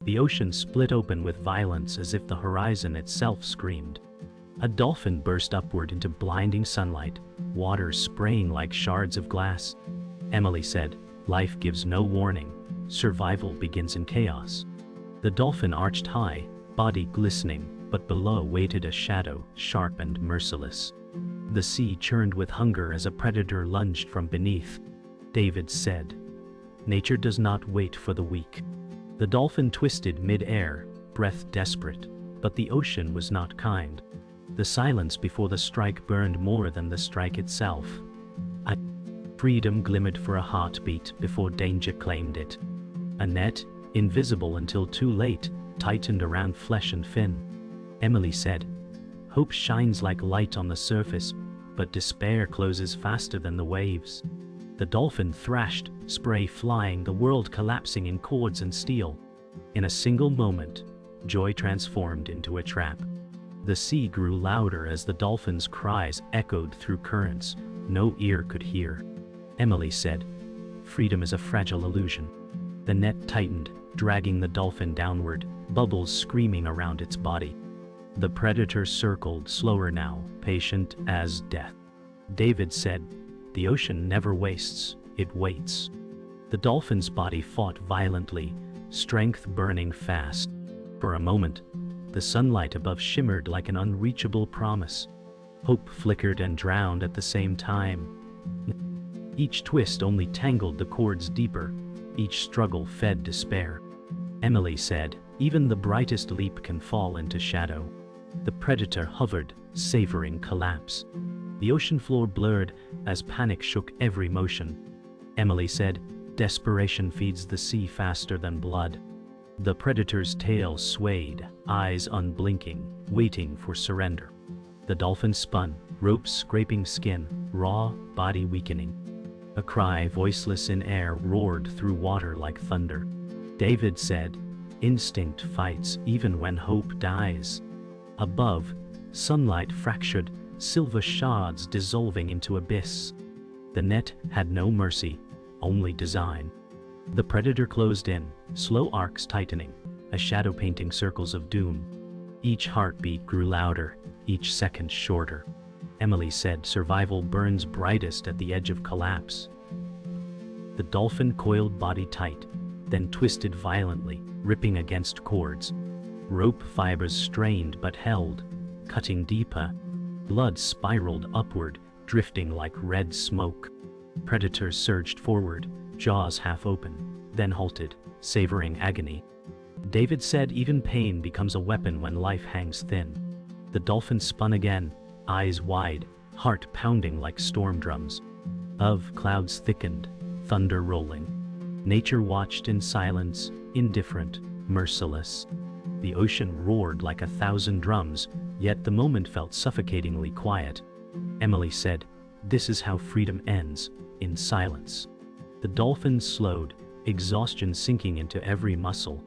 The ocean split open with violence as if the horizon itself screamed. A dolphin burst upward into blinding sunlight, water spraying like shards of glass. Emily said, "Life gives no warning. Survival begins in chaos." The dolphin arched high, body glistening, but below waited a shadow, sharp and merciless. The sea churned with hunger as a predator lunged from beneath. David said, "Nature does not wait for the weak." The dolphin twisted mid-air, breath desperate, but the ocean was not kind. The silence before the strike burned more than the strike itself. Freedom glimmered for a heartbeat before danger claimed it. A net, invisible until too late, tightened around flesh and fin. Emily said, "Hope shines like light on the surface, but despair closes faster than the waves." The dolphin thrashed, spray flying, the world collapsing in cords and steel. In a single moment, joy transformed into a trap. The sea grew louder as the dolphin's cries echoed through currents no ear could hear. Emily said, "Freedom is a fragile illusion." The net tightened, dragging the dolphin downward, bubbles screaming around its body. The predator circled slower now, patient as death. David said, "The ocean never wastes, it waits." The dolphin's body fought violently, strength burning fast. For a moment, the sunlight above shimmered like an unreachable promise. Hope flickered and drowned at the same time. Each twist only tangled the cords deeper. Each struggle fed despair. Emily said, "Even the brightest leap can fall into shadow." The predator hovered, savoring collapse. The ocean floor blurred as panic shook every motion. Emily said, "Desperation feeds the sea faster than blood." The predator's tail swayed, eyes unblinking, waiting for surrender. The dolphin spun, ropes scraping skin, raw, body weakening. A cry voiceless in air roared through water like thunder. David said, "Instinct fights even when hope dies." Above, sunlight fractured, silver shards dissolving into abyss. The net had no mercy, only design. The predator closed in, slow arcs tightening, a shadow painting circles of doom. Each heartbeat grew louder, each second shorter. Emily said, "Survival burns brightest at the edge of collapse." The dolphin coiled body tight, then twisted violently, ripping against cords. Rope fibers strained but held, cutting deeper. Blood spiraled upward, drifting like red smoke. Predators surged forward, jaws half open, then halted, savoring agony. David said, "Even pain becomes a weapon when life hangs thin." The dolphin spun again, eyes wide, heart pounding like storm drums. Clouds thickened, thunder rolling. Nature watched in silence, indifferent, merciless. The ocean roared like 1,000 drums, yet the moment felt suffocatingly quiet. Emily said, "This is how freedom ends, in silence." The dolphin slowed, exhaustion sinking into every muscle.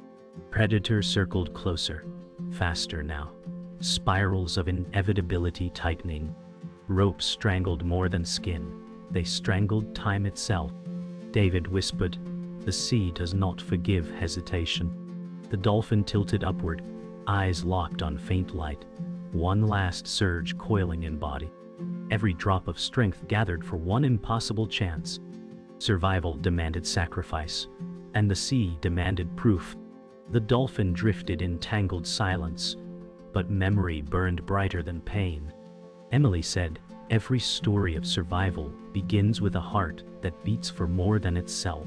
Predator circled closer, faster now. Spirals of inevitability tightening. Ropes strangled more than skin. They strangled time itself. David whispered, "The sea does not forgive hesitation." The dolphin tilted upward, eyes locked on faint light. One last surge coiling in body. Every drop of strength gathered for one impossible chance. Survival demanded sacrifice, and the sea demanded proof. The dolphin drifted in tangled silence, but memory burned brighter than pain. Emily said, "Every story of survival begins with a heart that beats for more than itself."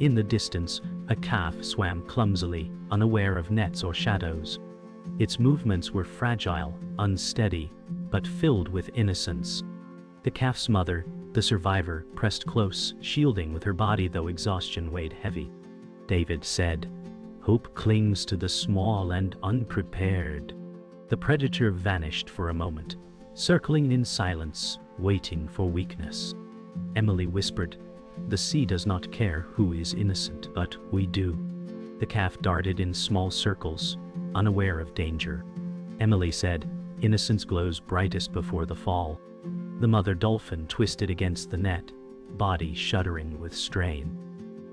In the distance, a calf swam clumsily, unaware of nets or shadows. Its movements were fragile, unsteady, but filled with innocence. The calf's mother, the survivor, pressed close, shielding with her body though exhaustion weighed heavy. David said, "Hope clings to the small and unprepared." The predator vanished for a moment, circling in silence, waiting for weakness. Emily whispered, "The sea does not care who is innocent, but we do." The calf darted in small circles, unaware of danger. Emily said, "Innocence glows brightest before the fall." The mother dolphin twisted against the net, body shuddering with strain.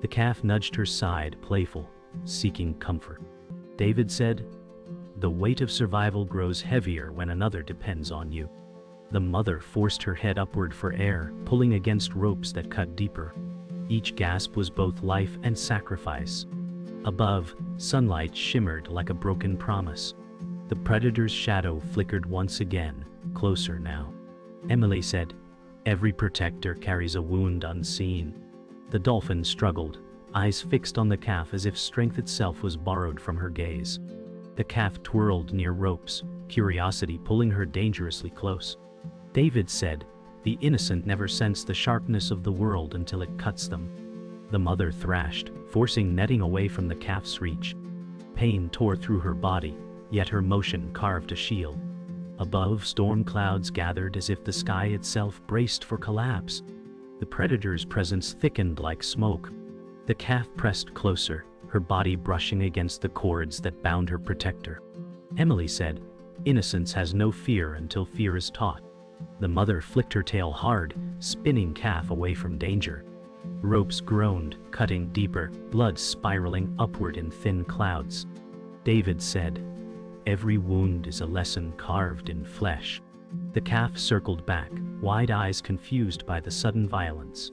The calf nudged her side, playful, seeking comfort. David said, "The weight of survival grows heavier when another depends on you." The mother forced her head upward for air, pulling against ropes that cut deeper. Each gasp was both life and sacrifice. Above, sunlight shimmered like a broken promise. The predator's shadow flickered once again, closer now. Emily said, "Every protector carries a wound unseen." The dolphin struggled, eyes fixed on the calf as if strength itself was borrowed from her gaze. The calf twirled near ropes, curiosity pulling her dangerously close. David said, "The innocent never sense the sharpness of the world until it cuts them." The mother thrashed, forcing netting away from the calf's reach. Pain tore through her body, yet her motion carved a shield. Above, storm clouds gathered as if the sky itself braced for collapse. The predator's presence thickened like smoke. The calf pressed closer, her body brushing against the cords that bound her protector. Emily said, "Innocence has no fear until fear is taught." The mother flicked her tail hard, spinning calf away from danger. Ropes groaned, cutting deeper, blood spiraling upward in thin clouds. David said, "Every wound is a lesson carved in flesh." The calf circled back, wide eyes confused by the sudden violence.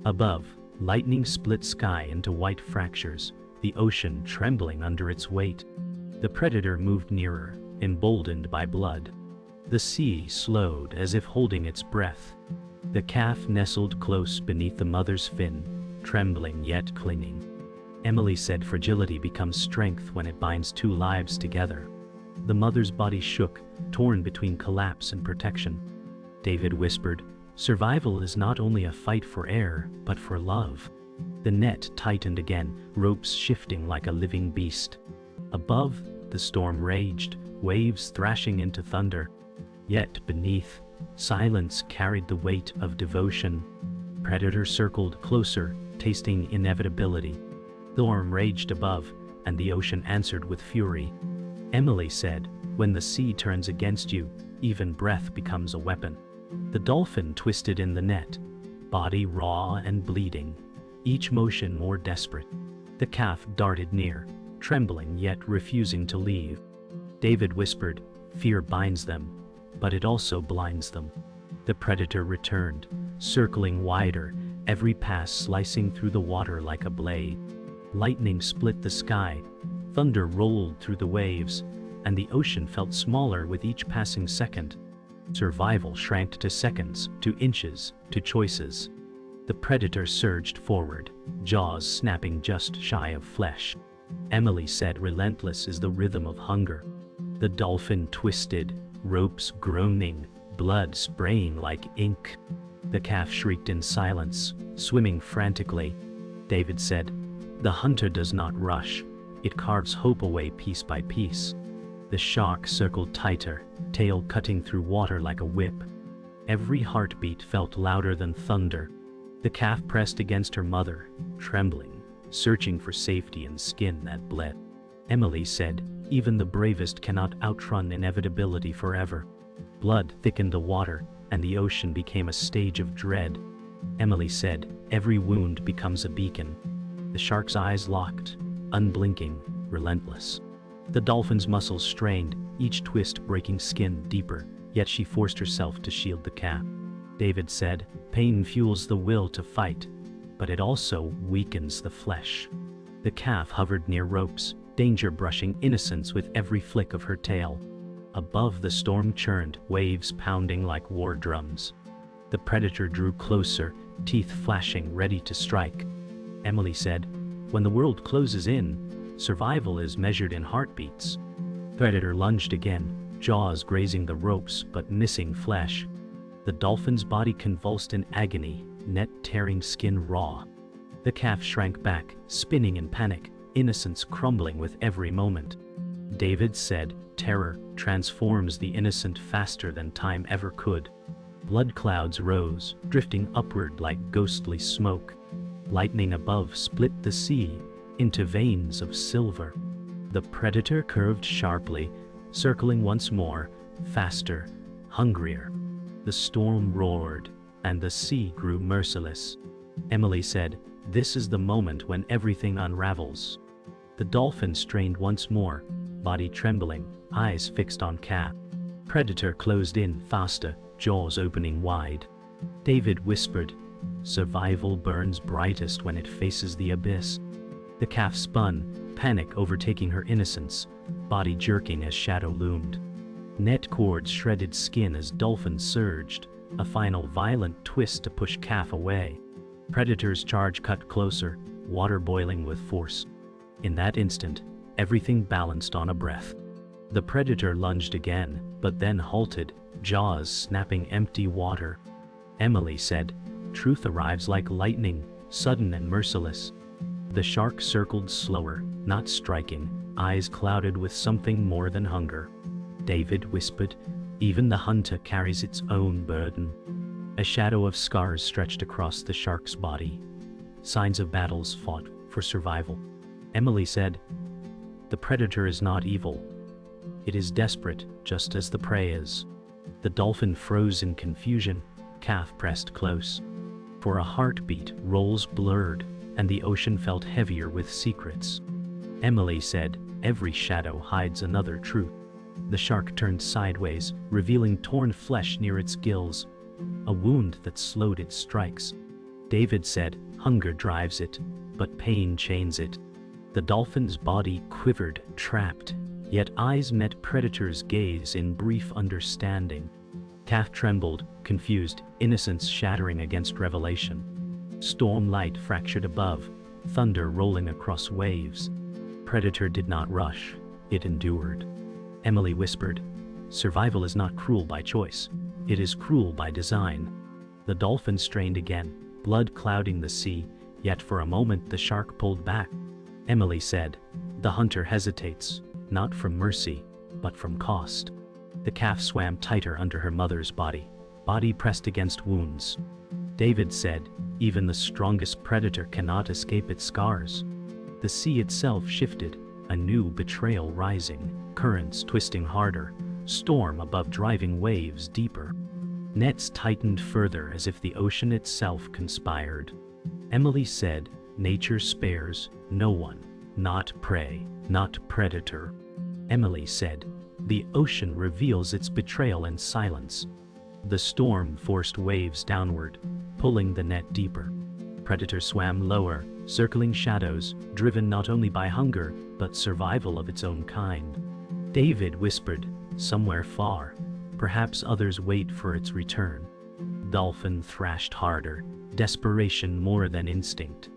Above, lightning split sky into white fractures, the ocean trembling under its weight. The predator moved nearer, emboldened by blood. The sea slowed as if holding its breath. The calf nestled close beneath the mother's fin, trembling yet clinging. Emily said fragility becomes strength when it binds two lives together. The mother's body shook, torn between collapse and protection. David whispered, "Survival is not only a fight for air, but for love." The net tightened again, ropes shifting like a living beast. Above, the storm raged, waves thrashing into thunder. Yet beneath, silence carried the weight of devotion. Predator circled closer, tasting inevitability. Storm raged above, and the ocean answered with fury. Emily said, "When the sea turns against you, even breath becomes a weapon." The dolphin twisted in the net, body raw and bleeding, each motion more desperate. The calf darted near, trembling yet refusing to leave. David whispered, "Fear binds them, but it also blinds them." The predator returned, circling wider, every pass slicing through the water like a blade. Lightning split the sky, thunder rolled through the waves, and the ocean felt smaller with each passing second. Survival shrank to seconds, to inches, to choices. The predator surged forward, jaws snapping just shy of flesh. Emily said, "Relentless is the rhythm of hunger." The dolphin twisted, ropes groaning, blood spraying like ink. The calf shrieked in silence, swimming frantically. David said, "The hunter does not rush. It carves hope away piece by piece." The shark circled tighter, tail cutting through water like a whip. Every heartbeat felt louder than thunder. The calf pressed against her mother, trembling, searching for safety in skin that bled. Emily said, "Even the bravest cannot outrun inevitability forever." Blood thickened the water, and the ocean became a stage of dread. Emily said, "Every wound becomes a beacon." The shark's eyes locked, unblinking, relentless. The dolphin's muscles strained, each twist breaking skin deeper, yet she forced herself to shield the calf. David said, "Pain fuels the will to fight, but it also weakens the flesh." The calf hovered near ropes, danger brushing innocence with every flick of her tail. Above, the storm churned, waves pounding like war drums. The predator drew closer, teeth flashing, ready to strike. Emily said, "When the world closes in, survival is measured in heartbeats." Predator lunged again, jaws grazing the ropes but missing flesh. The dolphin's body convulsed in agony, net tearing skin raw. The calf shrank back, spinning in panic, innocence crumbling with every moment. David said, "Terror transforms the innocent faster than time ever could." Blood clouds rose, drifting upward like ghostly smoke. Lightning above split the sea into veins of silver. The predator curved sharply, circling once more, faster, hungrier. The storm roared, and the sea grew merciless. Emily said, "This is the moment when everything unravels." The dolphin strained once more, body trembling, eyes fixed on calf. Predator closed in faster, jaws opening wide. David whispered, "Survival burns brightest when it faces the abyss." The calf spun, panic overtaking her innocence, body jerking as shadow loomed. Net cords shredded skin as dolphin surged, a final violent twist to push calf away. Predator's charge cut closer, water boiling with force. In that instant, everything balanced on a breath. The predator lunged again, but then halted, jaws snapping empty water. Emily said, "Truth arrives like lightning, sudden and merciless." The shark circled slower, not striking, eyes clouded with something more than hunger. David whispered, "Even the hunter carries its own burden." A shadow of scars stretched across the shark's body. Signs of battles fought for survival. Emily said, "The predator is not evil. It is desperate, just as the prey is." The dolphin froze in confusion, calf pressed close. For a heartbeat, roles blurred, and the ocean felt heavier with secrets. Emily said, "Every shadow hides another truth." The shark turned sideways, revealing torn flesh near its gills, a wound that slowed its strikes. David said, "Hunger drives it, but pain chains it." The dolphin's body quivered, trapped, yet eyes met Predator's gaze in brief understanding. Calf trembled, confused, innocence shattering against revelation. Storm light fractured above, thunder rolling across waves. Predator did not rush, it endured. Emily whispered, "Survival is not cruel by choice, it is cruel by design." The dolphin strained again, blood clouding the sea, yet for a moment the shark pulled back. Emily said, "The hunter hesitates, not from mercy, but from cost." The calf swam tighter under her mother's body pressed against wounds. David said, "Even the strongest predator cannot escape its scars." The sea itself shifted, a new betrayal rising, currents twisting harder, storm above driving waves deeper. Nets tightened further as if the ocean itself conspired. Emily said, "Nature spares no one, not prey, not predator." Emily said, "The ocean reveals its betrayal in silence." The storm forced waves downward, pulling the net deeper. Predator swam lower, circling shadows, driven not only by hunger, but survival of its own kind. David whispered, "Somewhere far, perhaps others wait for its return." Dolphin thrashed harder, desperation more than instinct.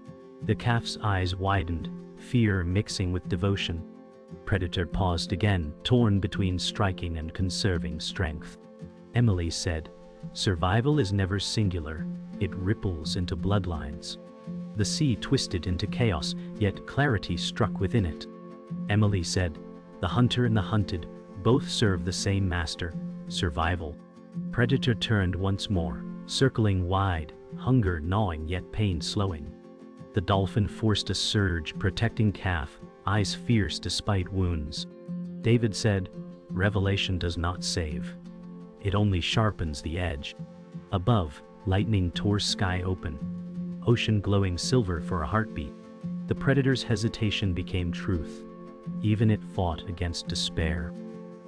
The calf's eyes widened, fear mixing with devotion. Predator paused again, torn between striking and conserving strength. Emily said, "Survival is never singular, it ripples into bloodlines." The sea twisted into chaos, yet clarity struck within it. Emily said, "The hunter and the hunted both serve the same master, survival." Predator turned once more, circling wide, hunger gnawing yet pain slowing. The dolphin forced a surge, protecting calf, eyes fierce despite wounds. David said, "Revelation does not save. It only sharpens the edge." Above, lightning tore sky open, ocean glowing silver for a heartbeat. The predator's hesitation became truth. Even it fought against despair.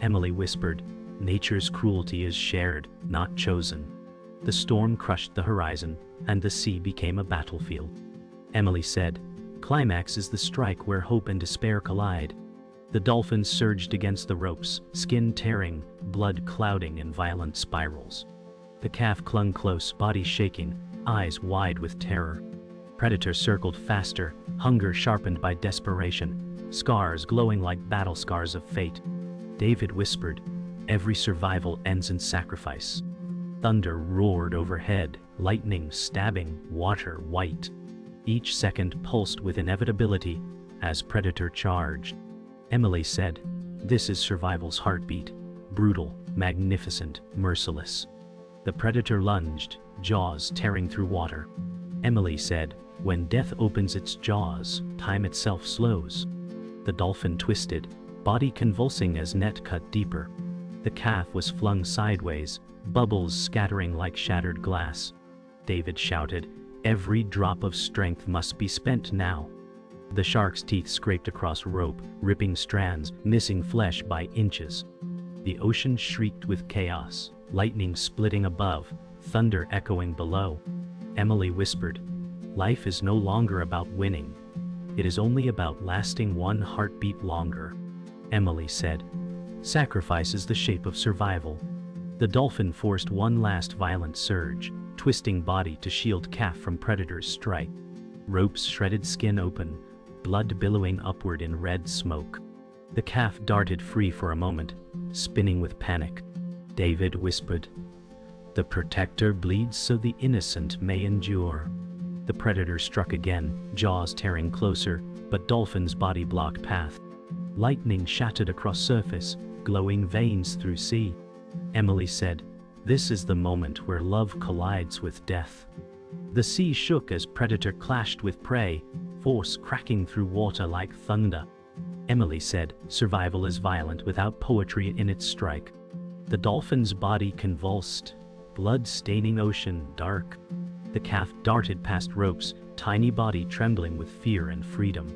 Emily whispered, "Nature's cruelty is shared, not chosen." The storm crushed the horizon, and the sea became a battlefield. Emily said, "Climax is the strike where hope and despair collide." The dolphin surged against the ropes, skin tearing, blood clouding in violent spirals. The calf clung close, body shaking, eyes wide with terror. Predator circled faster, hunger sharpened by desperation, scars glowing like battle scars of fate. David whispered, "Every survival ends in sacrifice." Thunder roared overhead, lightning stabbing, water white. Each second pulsed with inevitability as Predator charged. Emily said, "This is survival's heartbeat, brutal, magnificent, merciless." The Predator lunged, jaws tearing through water. Emily said, "When death opens its jaws, time itself slows." The dolphin twisted, body convulsing as net cut deeper. The calf was flung sideways, bubbles scattering like shattered glass. David shouted, "Every drop of strength must be spent now." The shark's teeth scraped across rope, ripping strands, missing flesh by inches. The ocean shrieked with chaos, lightning splitting above, thunder echoing below. Emily whispered, "Life is no longer about winning. It is only about lasting one heartbeat longer." Emily said, "Sacrifice is the shape of survival." The dolphin forced one last violent surge, twisting body to shield calf from predator's strike. Ropes shredded skin open, blood billowing upward in red smoke. The calf darted free for a moment, spinning with panic. David whispered, "The protector bleeds so the innocent may endure." The predator struck again, jaws tearing closer, but Dolphin's body blocked path. Lightning shattered across surface, glowing veins through sea. Emily said, "This is the moment where love collides with death." The sea shook as predator clashed with prey, force cracking through water like thunder. Emily said, "Survival is violent without poetry in its strike." The dolphin's body convulsed, blood staining ocean dark. The calf darted past ropes, tiny body trembling with fear and freedom.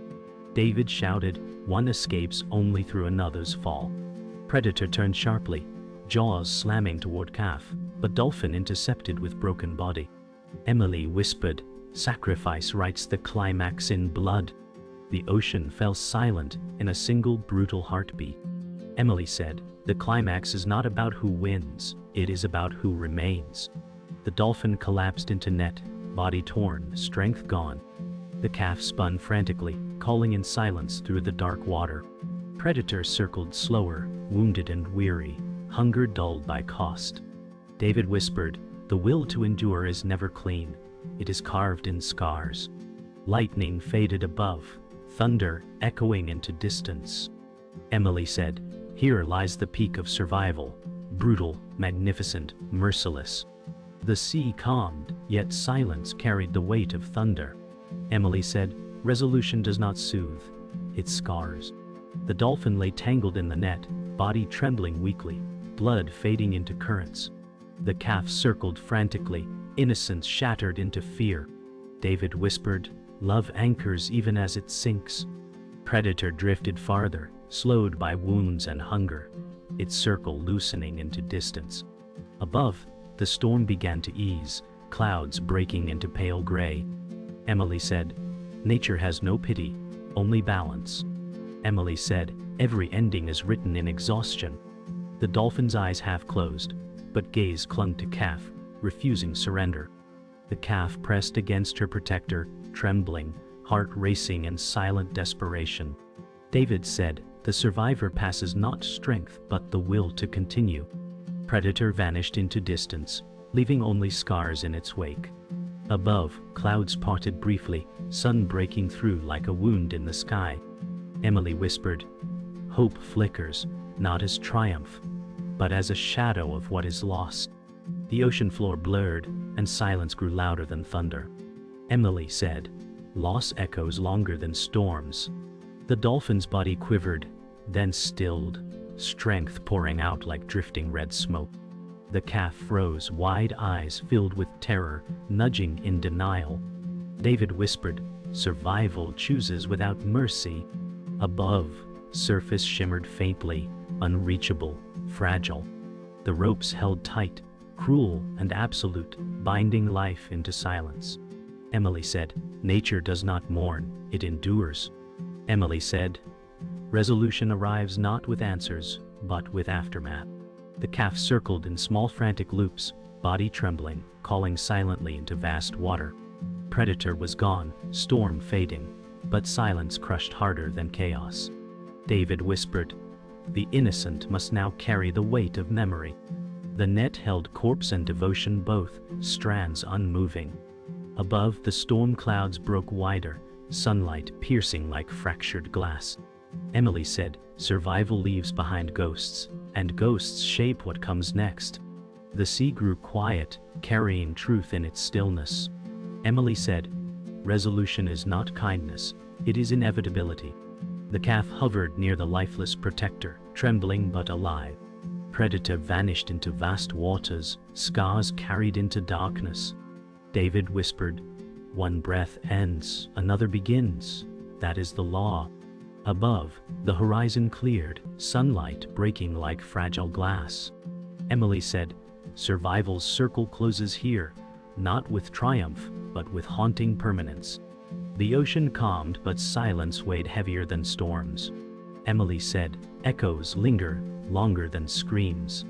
David shouted, "One escapes only through another's fall." Predator turned sharply, jaws slamming toward calf, but dolphin intercepted with broken body. Emily whispered, "Sacrifice writes the climax in blood." The ocean fell silent in a single brutal heartbeat. Emily said, "The climax is not about who wins, it is about who remains." The dolphin collapsed into net, body torn, strength gone. The calf spun frantically, calling in silence through the dark water. Predator circled slower, wounded and weary, hunger dulled by cost. David whispered, "The will to endure is never clean. It is carved in scars." Lightning faded above, thunder echoing into distance. Emily said, "Here lies the peak of survival, brutal, magnificent, merciless." The sea calmed, yet silence carried the weight of thunder. Emily said, "Resolution does not soothe, it scars." The dolphin lay tangled in the net, body trembling weakly, blood fading into currents. The calf circled frantically, innocence shattered into fear. David whispered, "Love anchors even as it sinks." Predator drifted farther, slowed by wounds and hunger, its circle loosening into distance. Above, the storm began to ease, clouds breaking into pale gray. Emily said, "Nature has no pity, only balance." Emily said, "Every ending is written in exhaustion." The dolphin's eyes half closed, but gaze clung to calf, refusing surrender. The calf pressed against her protector, trembling, heart racing in silent desperation. David said, "The survivor passes not strength but the will to continue." Predator vanished into distance, leaving only scars in its wake. Above, clouds parted briefly, sun breaking through like a wound in the sky. Emily whispered, "Hope flickers, not as triumph, but as a shadow of what is lost." The ocean floor blurred, and silence grew louder than thunder. Emily said, "Loss echoes longer than storms." The dolphin's body quivered, then stilled, strength pouring out like drifting red smoke. The calf froze, wide eyes filled with terror, nudging in denial. David whispered, "Survival chooses without mercy." Above, surface shimmered faintly, unreachable, fragile. The ropes held tight, cruel and absolute, binding life into silence. Emily said, "Nature does not mourn, it endures." Emily said, "Resolution arrives not with answers, but with aftermath." The calf circled in small frantic loops, body trembling, calling silently into vast water. Predator was gone, storm fading, but silence crushed harder than chaos. David whispered, "The innocent must now carry the weight of memory." The net held corpse and devotion both, strands unmoving. Above, the storm clouds broke wider, sunlight piercing like fractured glass. Emily said, "Survival leaves behind ghosts, and ghosts shape what comes next." The sea grew quiet, carrying truth in its stillness. Emily said, "Resolution is not kindness, it is inevitability." The calf hovered near the lifeless protector, trembling but alive. Predator vanished into vast waters, scars carried into darkness. David whispered, "One breath ends, another begins. That is the law. Above, the horizon cleared, sunlight breaking like fragile glass. Emily said, "Survival's circle closes here, not with triumph, but with haunting permanence." The ocean calmed, but silence weighed heavier than storms. Emily said, "Echoes linger, longer than screams."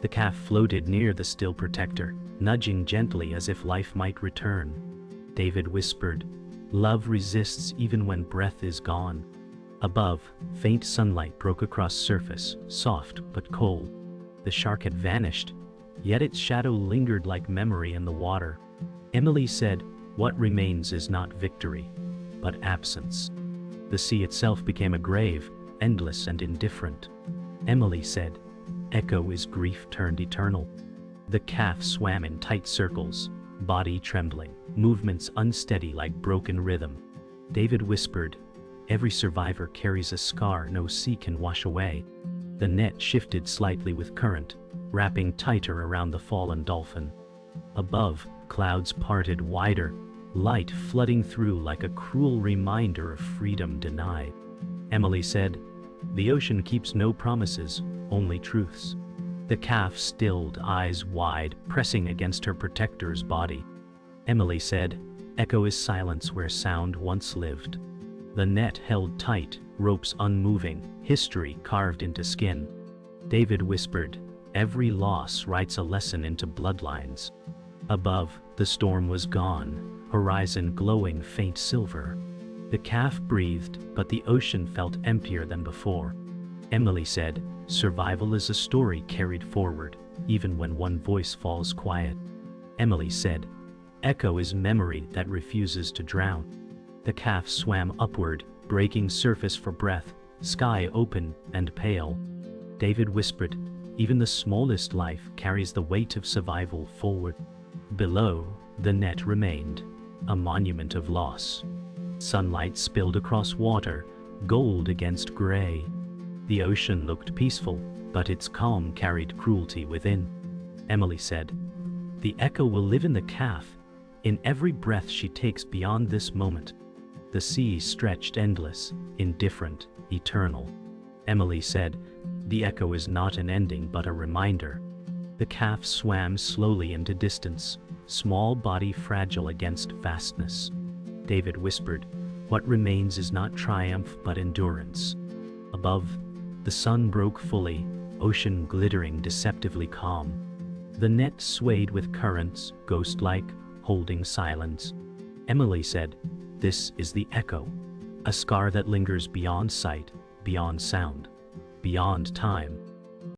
The calf floated near the still protector, nudging gently as if life might return. David whispered, "Love resists even when breath is gone." Above, faint sunlight broke across surface, soft but cold. The shark had vanished, yet its shadow lingered like memory in the water. Emily said, "What remains is not victory, but absence." The sea itself became a grave, endless and indifferent. Emily said, "Echo is grief turned eternal." The calf swam in tight circles, body trembling, movements unsteady like broken rhythm. David whispered, "Every survivor carries a scar no sea can wash away." The net shifted slightly with current, wrapping tighter around the fallen dolphin. Above, clouds parted wider, light flooding through like a cruel reminder of freedom denied. Emily said, "The ocean keeps no promises, only truths." The calf stilled, eyes wide, pressing against her protector's body. Emily said, "Echo is silence where sound once lived." The net held tight, ropes unmoving, history carved into skin. David whispered, "Every loss writes a lesson into bloodlines." Above, the storm was gone, horizon glowing faint silver. The calf breathed, but the ocean felt emptier than before. Emily said, "Survival is a story carried forward, even when one voice falls quiet." Emily said, "Echo is memory that refuses to drown." The calf swam upward, breaking surface for breath, sky open and pale. David whispered, "Even the smallest life carries the weight of survival forward." Below, the net remained, a monument of loss. Sunlight spilled across water, gold against gray. The ocean looked peaceful, but its calm carried cruelty within. Emily said, "The echo will live in the calf, in every breath she takes beyond this moment." The sea stretched endless, indifferent, eternal. Emily said, "The echo is not an ending but a reminder." The calf swam slowly into distance, small body fragile against vastness. David whispered, "What remains is not triumph but endurance." Above, the sun broke fully, ocean glittering deceptively calm. The net swayed with currents, ghost-like, holding silence. Emily said, "This is the echo, a scar that lingers beyond sight, beyond sound, beyond time."